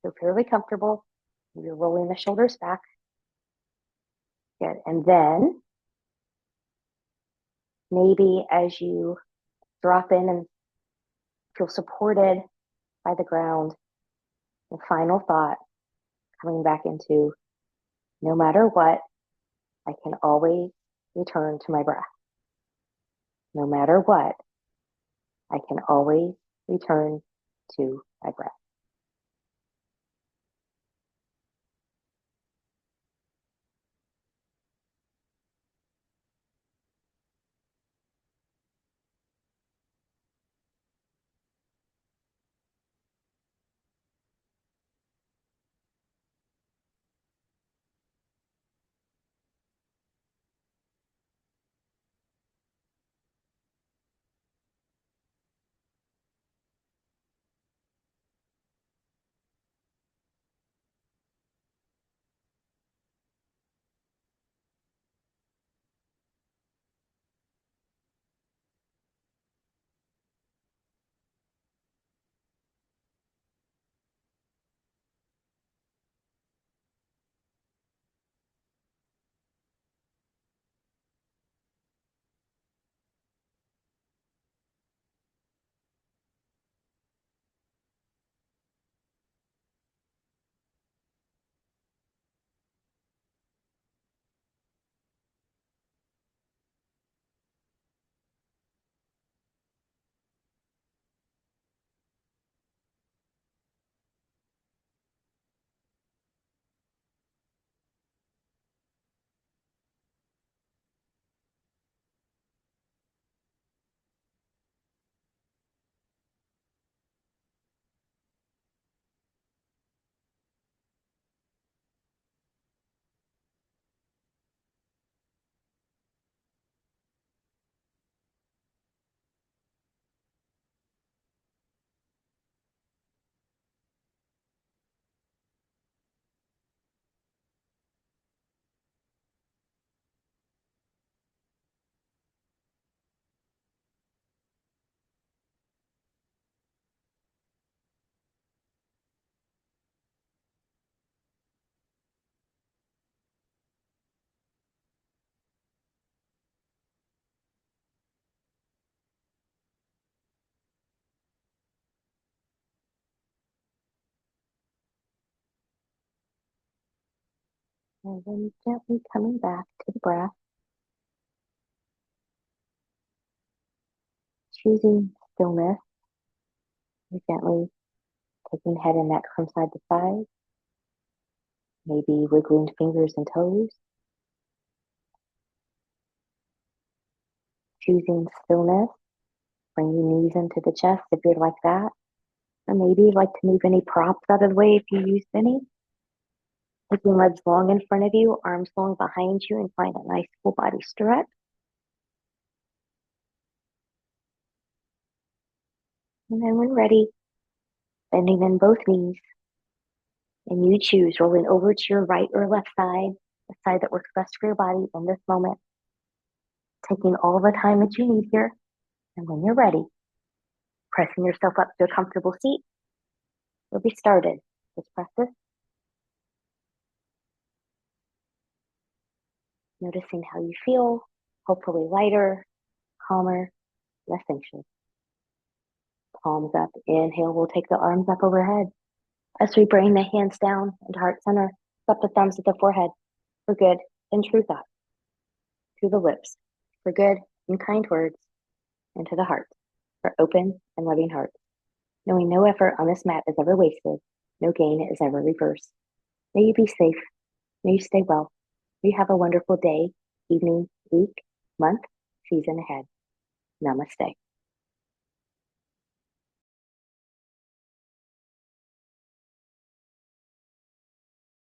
You're fairly comfortable. You're rolling the shoulders back. Good. And then maybe as you drop in and feel supported by the ground, the final thought coming back into no matter what, I can always return to my breath. No matter what, I can always return to my breath. And then gently coming back to the breath, choosing stillness, gently taking head and neck from side to side, maybe wiggling fingers and toes. choosing stillness. Bring your knees into the chest if you'd like that. Or maybe you'd like to move any props out of the way if you used any. Taking legs long in front of you, arms long behind you, and find a nice full body stretch. And then when ready, bending in both knees. And you choose rolling over to your right or left side, the side that works best for your body in this moment. Taking all the time that you need here. And when you're ready, pressing yourself up to a comfortable seat. We'll be started this practice. Noticing how you feel, hopefully lighter, calmer, less anxious. Palms up, inhale, we'll take the arms up overhead. As we bring the hands down into heart center, up the thumbs at the forehead, for good and true thought. To the lips, for good and kind words, and to the heart, for open and loving hearts. Knowing no effort on this mat is ever wasted, no gain is ever reversed. May you be safe, may you stay well, may you have a wonderful day, evening, week, month, season ahead. Namaste.